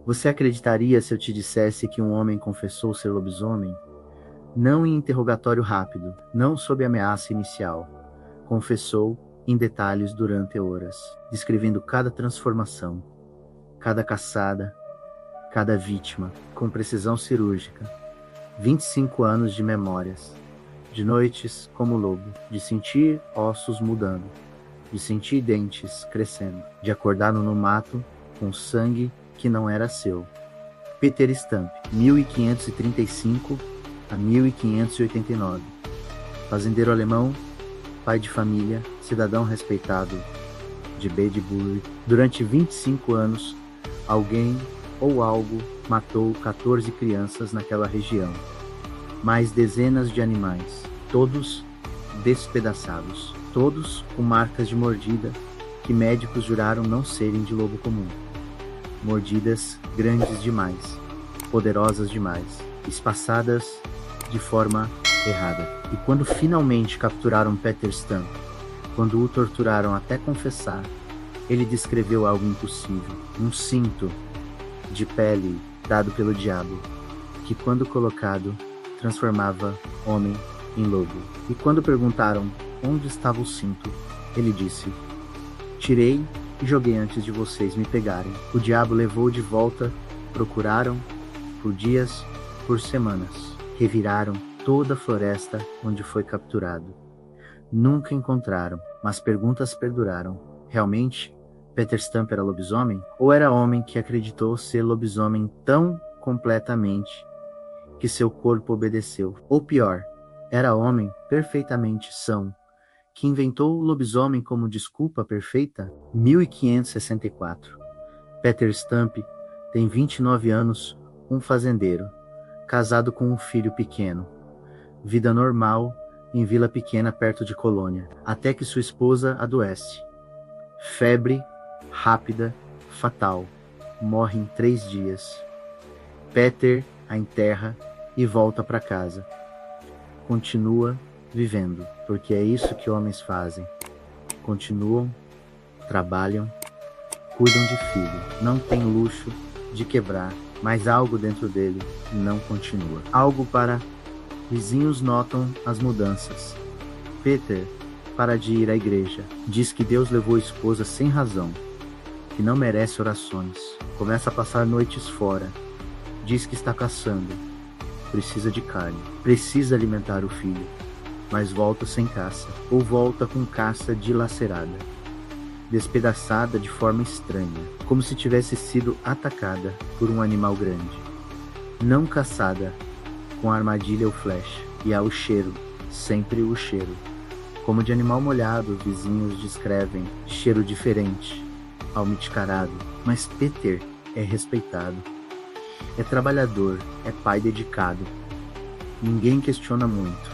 Você acreditaria se eu te dissesse que um homem confessou ser lobisomem? Não em interrogatório rápido, não sob ameaça inicial. Confessou em detalhes durante horas, descrevendo cada transformação, cada caçada, cada vítima, com precisão cirúrgica. 25 anos de memórias, de noites como lobo, de sentir ossos mudando, de sentir dentes crescendo, de acordar no mato com sangue que não era seu. Peter Stump, 1535 a 1589. Fazendeiro alemão, pai de família, cidadão respeitado de Bedbury. Durante 25 anos, alguém ou algo matou 14 crianças naquela região. Mais dezenas de animais, todos despedaçados, todos com marcas de mordida que médicos juraram não serem de lobo comum. Mordidas grandes demais, poderosas demais, espaçadas de forma errada. E quando finalmente capturaram Peter Stump, quando o torturaram até confessar, ele descreveu algo impossível, um cinto de pele dado pelo diabo, que quando colocado, transformava homem em lobo. E quando perguntaram onde estava o cinto, ele disse: tirei e joguei antes de vocês me pegarem. O diabo levou de volta, procuraram por dias, por semanas, reviraram toda a floresta onde foi capturado. Nunca encontraram, mas perguntas perduraram. Realmente, Peter Stump era lobisomem? Ou era homem que acreditou ser lobisomem tão completamente que seu corpo obedeceu? Ou pior, era homem perfeitamente são, que inventou o lobisomem como desculpa perfeita? 1564. Peter Stump tem 29 anos, um fazendeiro, casado com um filho pequeno. Vida normal em vila pequena perto de Colônia, até que sua esposa adoece. Febre rápida, fatal. Morre em 3 dias. Peter a enterra e volta para casa. Continua vivendo, porque é isso que homens fazem. Continuam, trabalham, cuidam de filho. Não tem luxo de quebrar, mas algo dentro dele não continua. Algo para... Vizinhos notam as mudanças. Peter para de ir à igreja. Diz que Deus levou a esposa sem razão, que não merece orações. Começa a passar noites fora. Diz que está caçando. Precisa de carne. Precisa alimentar o filho. Mas volta sem caça. Ou volta com caça dilacerada. Despedaçada de forma estranha. Como se tivesse sido atacada por um animal grande. Não caçada com armadilha ou flecha. E há o cheiro. Sempre o cheiro. Como de animal molhado, vizinhos descrevem cheiro diferente, almiticarado. Mas Peter é respeitado. É trabalhador, é pai dedicado. Ninguém questiona muito.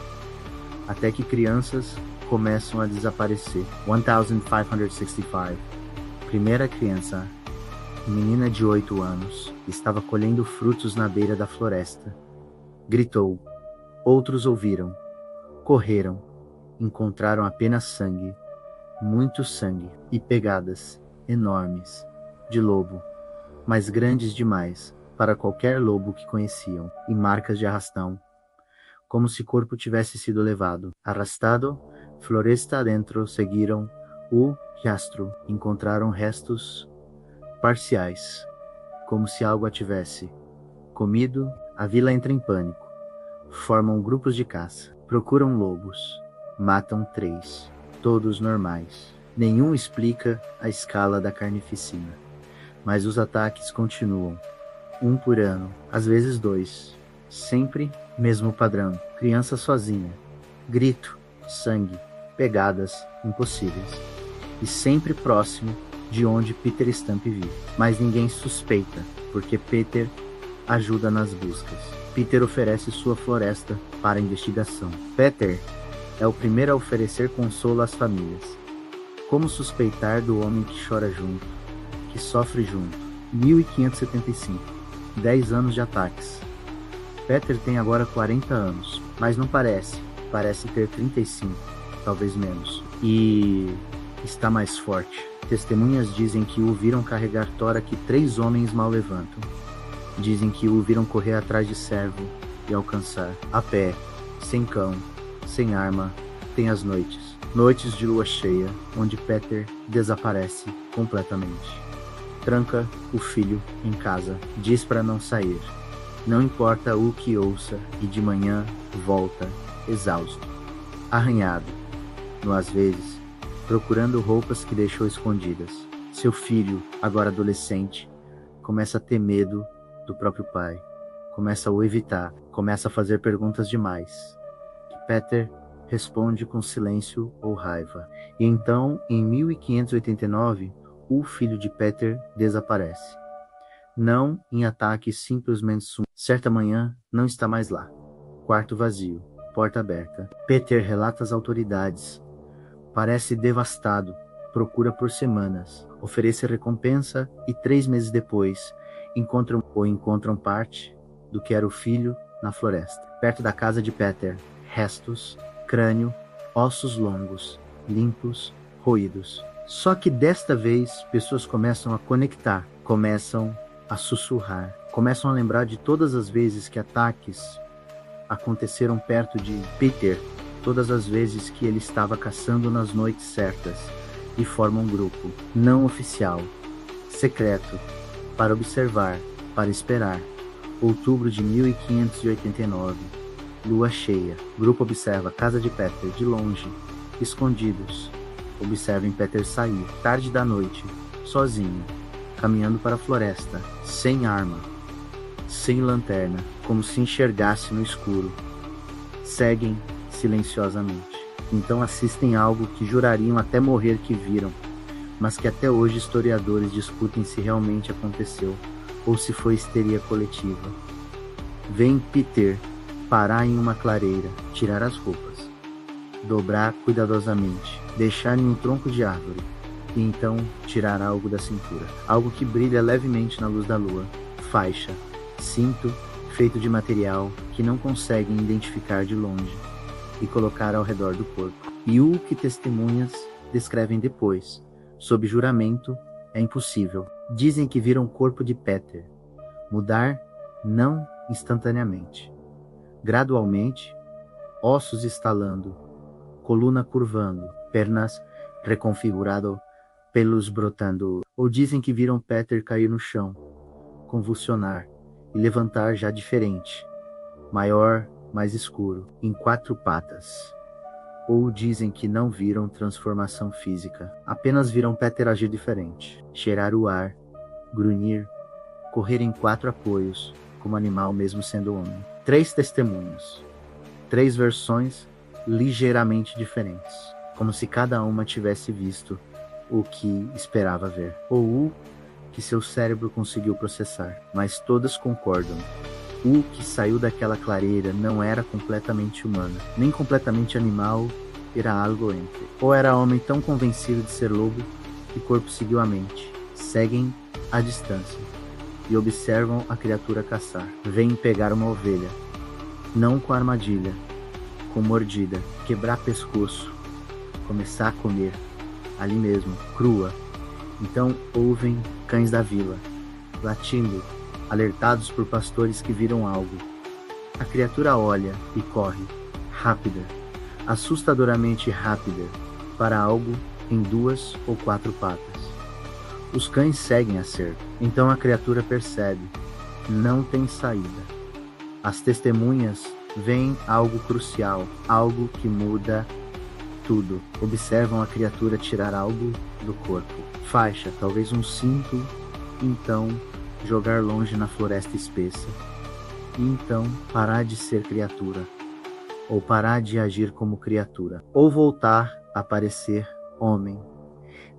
Até que crianças começam a desaparecer. 1565. Primeira criança, menina de 8 anos, estava colhendo frutos na beira da floresta. Gritou. Outros ouviram. Correram. Encontraram apenas sangue, muito sangue, e pegadas enormes de lobo, mas grandes demais para qualquer lobo que conheciam, e marcas de arrastão, como se o corpo tivesse sido levado. Arrastado, floresta adentro, seguiram o rastro. Encontraram restos parciais, como se algo a tivesse comido. A vila entra em pânico. Formam grupos de caça. Procuram lobos. Matam 3, todos normais. Nenhum explica a escala da carnificina, mas os ataques continuam. 1 por ano, às vezes 2. Sempre mesmo padrão. Criança sozinha. Grito, sangue, pegadas impossíveis. E sempre próximo de onde Peter Stump vive. Mas ninguém suspeita, porque Peter ajuda nas buscas. Peter oferece sua floresta para a investigação. Peter é o primeiro a oferecer consolo às famílias. Como suspeitar do homem que chora junto, que sofre junto? 1575. 10 anos de ataques. Peter tem agora 40 anos, mas não parece. Parece ter 35, talvez menos. E está mais forte. Testemunhas dizem que o viram carregar tora que 3 homens mal levantam. Dizem que o viram correr atrás de servo e alcançar, a pé, sem cão, sem arma, tem as noites. Noites de lua cheia, onde Peter desaparece completamente. Tranca o filho em casa, diz para não sair. Não importa o que ouça, e de manhã volta, exausto, arranhado, no às vezes, procurando roupas que deixou escondidas. Seu filho, agora adolescente, começa a ter medo do próprio pai, começa a o evitar, começa a fazer perguntas demais, que Peter responde com silêncio ou raiva. E então, em 1589, o filho de Peter desaparece. Não em ataque, simplesmente sumiu. Certa manhã, não está mais lá. Quarto vazio, porta aberta. Peter relata às autoridades. Parece devastado, procura por semanas, oferece recompensa e 3 meses depois encontram parte do que era o filho na floresta. Perto da casa de Peter, restos, crânio, ossos longos, limpos, roídos. Só que desta vez, pessoas começam a conectar, começam a sussurrar, começam a lembrar de todas as vezes que ataques aconteceram perto de Peter, todas as vezes que ele estava caçando nas noites certas, e formam um grupo, não oficial, secreto, para observar, para esperar. Outubro de 1589, lua cheia. Grupo observa a casa de Peter de longe, escondidos. Observem Peter sair, tarde da noite, sozinho, caminhando para a floresta, sem arma, sem lanterna, como se enxergasse no escuro. Seguem silenciosamente. Então assistem algo que jurariam até morrer que viram, mas que até hoje historiadores discutem se realmente aconteceu ou se foi histeria coletiva. Vem Peter parar em uma clareira, tirar as roupas, dobrar cuidadosamente, deixar em um tronco de árvore, e então tirar algo da cintura, algo que brilha levemente na luz da lua, faixa, cinto feito de material que não conseguem identificar de longe, e colocar ao redor do corpo. E o que testemunhas descrevem depois, sob juramento, é impossível. Dizem que viram o corpo de Peter mudar não instantaneamente, gradualmente, ossos estalando, coluna curvando, pernas reconfigurado, pelos brotando. Ou dizem que viram Peter cair no chão, convulsionar e levantar já diferente, maior, mais escuro, em 4 patas. Ou dizem que não viram transformação física, apenas viram Peter agir diferente, cheirar o ar, grunhir, correr em 4 apoios, como animal mesmo sendo homem. 3 testemunhos, 3 versões ligeiramente diferentes, como se cada uma tivesse visto o que esperava ver, ou o que seu cérebro conseguiu processar, mas todas concordam. O que saiu daquela clareira não era completamente humano, nem completamente animal, era algo entre. Ou era homem tão convencido de ser lobo que o corpo seguiu a mente. Seguem à distância e observam a criatura caçar. Vêm pegar uma ovelha, não com armadilha, com mordida, quebrar pescoço, começar a comer, ali mesmo, crua. Então ouvem cães da vila, latindo, alertados por pastores que viram algo. A criatura olha e corre, rápida, assustadoramente rápida, para algo em 2 ou 4 patas. Os cães seguem a cerca. Então a criatura percebe, não tem saída. As testemunhas veem algo crucial, algo que muda tudo. Observam a criatura tirar algo do corpo. Faixa, talvez um cinto, então jogar longe na floresta espessa, e então parar de ser criatura, ou parar de agir como criatura, ou voltar a parecer homem,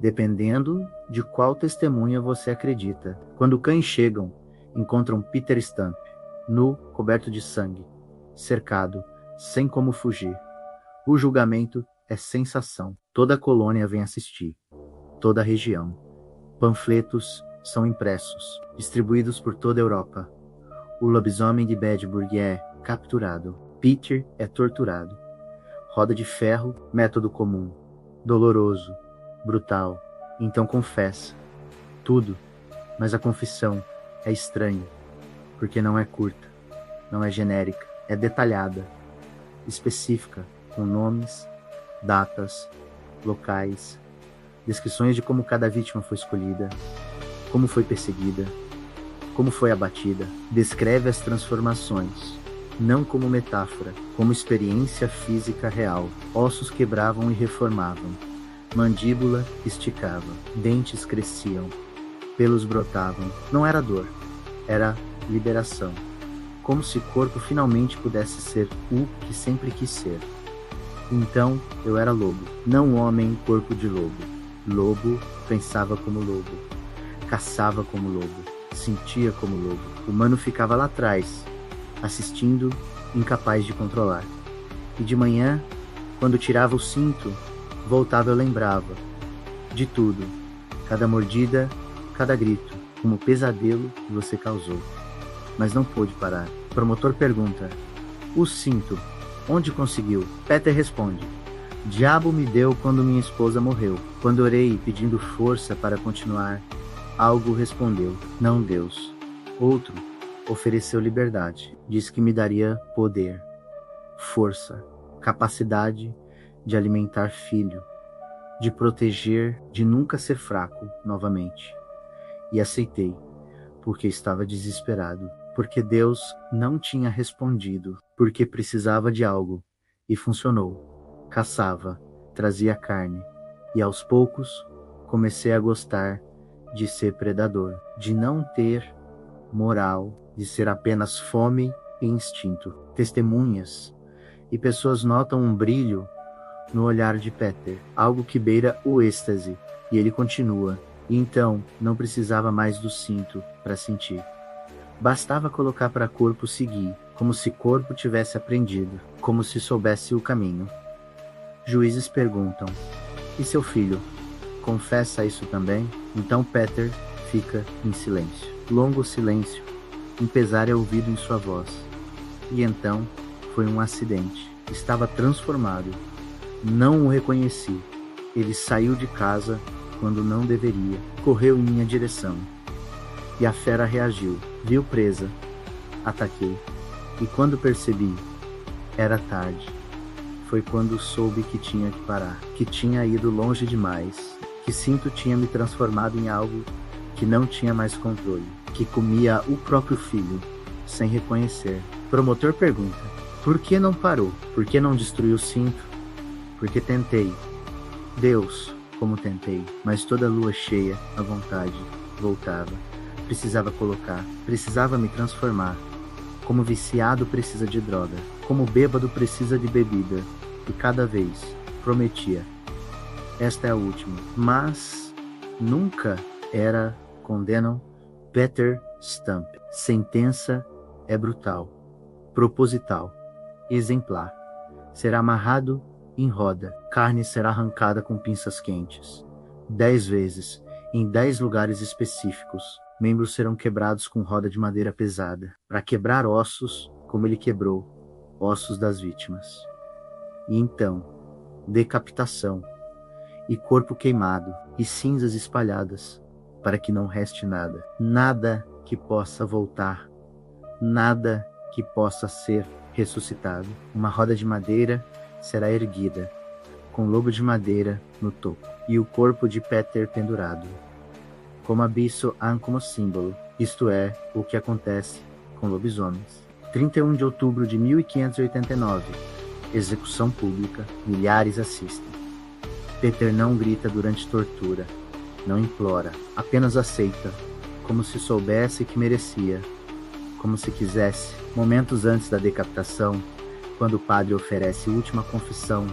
dependendo de qual testemunha você acredita. Quando cães chegam, encontram Peter Stump, nu, coberto de sangue, cercado, sem como fugir. O julgamento é sensação. Toda a colônia vem assistir, toda a região. Panfletos são impressos, distribuídos por toda a Europa. O lobisomem de Bedburg é capturado. Peter é torturado. Roda de ferro, método comum. Doloroso, brutal. Então confessa. Tudo. Mas a confissão é estranha, porque não é curta, não é genérica, é detalhada, específica, com nomes, datas, locais, descrições de como cada vítima foi escolhida, como foi perseguida, como foi abatida. Descreve as transformações, não como metáfora, como experiência física real. Ossos quebravam e reformavam, mandíbula esticava, dentes cresciam, pelos brotavam. Não era dor, era liberação. Como se o corpo finalmente pudesse ser o que sempre quis ser. Então eu era lobo, não homem corpo de lobo. Lobo pensava como lobo, caçava como lobo, sentia como lobo. O humano ficava lá atrás, assistindo, incapaz de controlar. E de manhã, quando tirava o cinto, voltava eu lembrava de tudo, cada mordida, cada grito, como o pesadelo que você causou. Mas não pôde parar. O promotor pergunta: o cinto, onde conseguiu? Peter responde: diabo me deu quando minha esposa morreu. Quando orei pedindo força para continuar, algo respondeu: não Deus. Outro ofereceu liberdade. Disse que me daria poder, força, capacidade de alimentar filho, de proteger, de nunca ser fraco novamente. E aceitei, porque estava desesperado, porque Deus não tinha respondido, porque precisava de algo, e funcionou. Caçava, trazia carne, e aos poucos comecei a gostar de ser predador, de não ter moral, de ser apenas fome e instinto. Testemunhas e pessoas notam um brilho no olhar de Peter, algo que beira o êxtase, e ele continua. E então não precisava mais do cinto para sentir. Bastava colocar para corpo seguir, como se corpo tivesse aprendido, como se soubesse o caminho. Juízes perguntam: e seu filho? Confessa isso também? Então Peter fica em silêncio. Longo silêncio. Um pesar é ouvido em sua voz. E então foi um acidente. Estava transformado. Não o reconheci. Ele saiu de casa quando não deveria. Correu em minha direção. E a fera reagiu. Viu presa. Ataquei. E quando percebi, era tarde. Foi quando soube que tinha que parar. Que tinha ido longe demais. Que cinto tinha me transformado em algo que não tinha mais controle. Que comia o próprio filho, sem reconhecer. O promotor pergunta: por que não parou? Por que não destruiu o cinto? Porque tentei. Deus, como tentei, mas toda lua cheia, à vontade, voltava. Precisava colocar, precisava me transformar. Como viciado precisa de droga, como bêbado precisa de bebida. E cada vez, prometia: esta é a última. Mas nunca era, condenam Peter Stump. Sentença é brutal, proposital, exemplar. Será amarrado em roda, carne será arrancada com pinças quentes. 10 vezes, em 10 lugares específicos. Membros serão quebrados com roda de madeira pesada, para quebrar ossos como ele quebrou ossos das vítimas. E então, decapitação, e corpo queimado, e cinzas espalhadas, para que não reste nada. Nada que possa voltar, nada que possa ser ressuscitado. Uma roda de madeira será erguida, com lobo de madeira no topo, e o corpo de Peter pendurado, como abisso han como símbolo, isto é, o que acontece com lobisomens. 31 de outubro de 1589, execução pública, milhares assistem. Peter não grita durante tortura, não implora, apenas aceita, como se soubesse que merecia, como se quisesse. Momentos antes da decapitação, quando o padre oferece última confissão,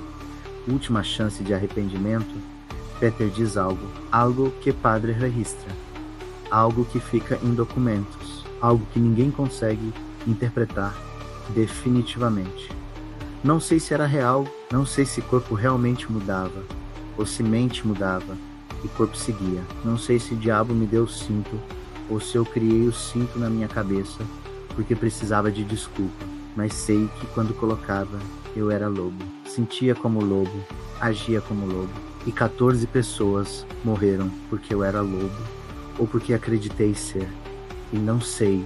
última chance de arrependimento, Peter diz algo que padre registra, algo que fica em documentos, algo que ninguém consegue interpretar definitivamente. Não sei se era real, não sei se corpo realmente mudava, ou se mente mudava e corpo seguia. Não sei se o diabo me deu o cinto, ou se eu criei o cinto na minha cabeça porque precisava de desculpa, mas sei que quando colocava, eu era lobo. Sentia como lobo, agia como lobo, e 14 pessoas morreram porque eu era lobo ou porque acreditei ser. E não sei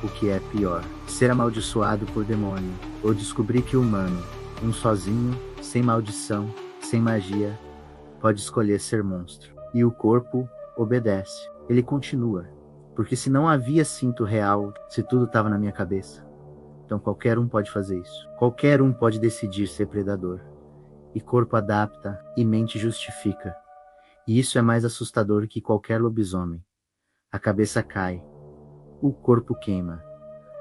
o que é pior: ser amaldiçoado por demônio ou descobrir que o humano, um sozinho, sem maldição, sem magia, pode escolher ser monstro. E o corpo obedece. Ele continua. Porque se não havia cinto real, se tudo estava na minha cabeça, então qualquer um pode fazer isso. Qualquer um pode decidir ser predador. E corpo adapta e mente justifica. E isso é mais assustador que qualquer lobisomem. A cabeça cai. O corpo queima.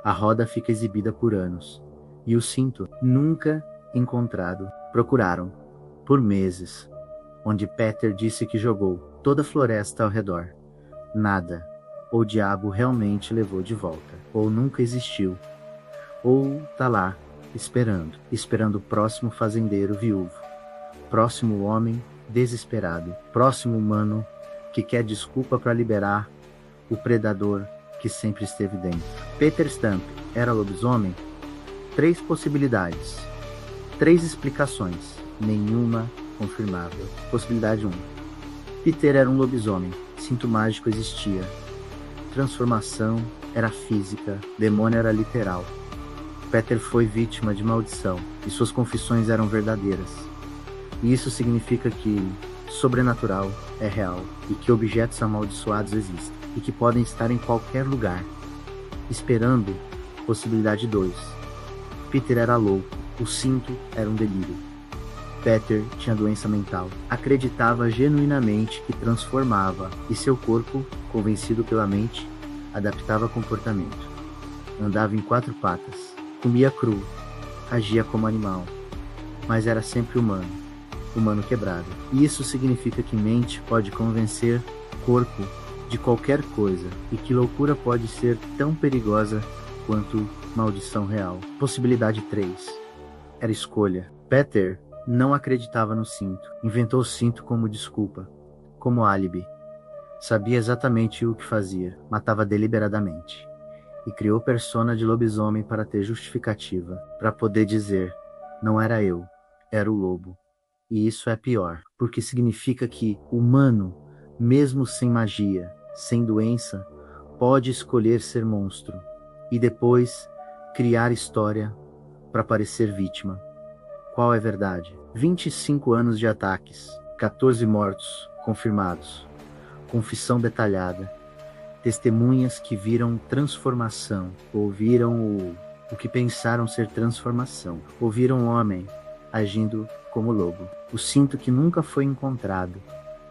A roda fica exibida por anos. E o cinto, nunca encontrado. Procuraram, por meses, onde Peter disse que jogou toda a floresta ao redor. Nada. Ou o diabo realmente levou de volta. Ou nunca existiu. Ou tá lá, esperando o próximo fazendeiro viúvo, próximo homem desesperado, próximo humano que quer desculpa para liberar o predador que sempre esteve dentro. Peter Stump era lobisomem? 3 possibilidades, 3 explicações, nenhuma confirmável. Possibilidade 1. Peter era um lobisomem, cinto mágico existia, transformação era física, demônio era literal. Peter foi vítima de maldição e suas confissões eram verdadeiras. E isso significa que sobrenatural é real e que objetos amaldiçoados existem e que podem estar em qualquer lugar. Esperando possibilidade 2. Peter era louco, o cinto era um delírio. Peter tinha doença mental, acreditava genuinamente que transformava e seu corpo, convencido pela mente, adaptava comportamento. Andava em 4 patas. Comia cru, agia como animal, mas era sempre humano quebrado. E isso significa que mente pode convencer corpo de qualquer coisa e que loucura pode ser tão perigosa quanto maldição real. Possibilidade 3. Era escolha. Peter não acreditava no cinto. Inventou o cinto como desculpa, como álibi. Sabia exatamente o que fazia, matava deliberadamente. E criou persona de lobisomem para ter justificativa, para poder dizer, não era eu, era o lobo. E isso é pior, porque significa que humano, mesmo sem magia, sem doença, pode escolher ser monstro, e depois criar história para parecer vítima. Qual é a verdade? 25 anos de ataques, 14 mortos confirmados, confissão detalhada, testemunhas que viram transformação, ouviram o que pensaram ser transformação, ouviram um homem agindo como lobo, o cinto que nunca foi encontrado,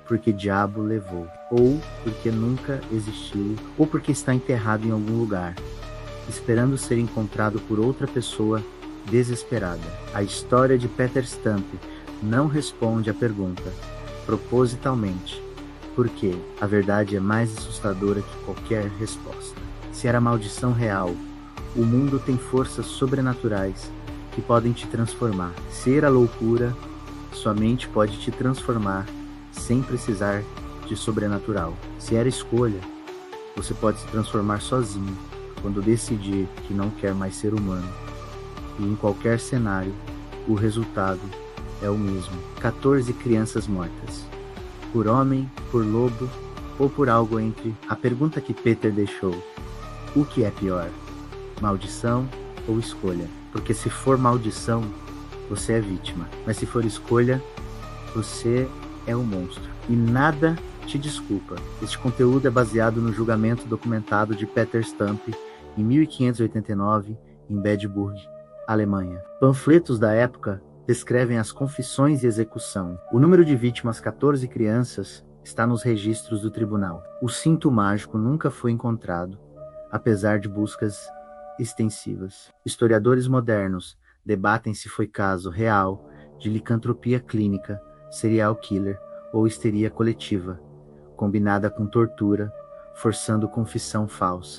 porque diabo levou, ou porque nunca existiu, ou porque está enterrado em algum lugar, esperando ser encontrado por outra pessoa desesperada. A história de Peter Stump não responde à pergunta, propositalmente, porque a verdade é mais assustadora que qualquer resposta. Se era maldição real, o mundo tem forças sobrenaturais que podem te transformar. Se era loucura, sua mente pode te transformar sem precisar de sobrenatural. Se era escolha, você pode se transformar sozinho quando decidir que não quer mais ser humano. E em qualquer cenário, o resultado é o mesmo. 14 crianças mortas. Por homem, por lobo ou por algo entre. A pergunta que Peter deixou: o que é pior? Maldição ou escolha? Porque se for maldição, você é vítima. Mas se for escolha, você é um monstro. E nada te desculpa. Este conteúdo é baseado no julgamento documentado de Peter Stump em 1589, em Bedburg, Alemanha. Panfletos da época descrevem as confissões e execução. O número de vítimas, 14 crianças, está nos registros do tribunal. O cinto mágico nunca foi encontrado, apesar de buscas extensivas. Historiadores modernos debatem se foi caso real de licantropia clínica, serial killer ou histeria coletiva, combinada com tortura, forçando confissão falsa.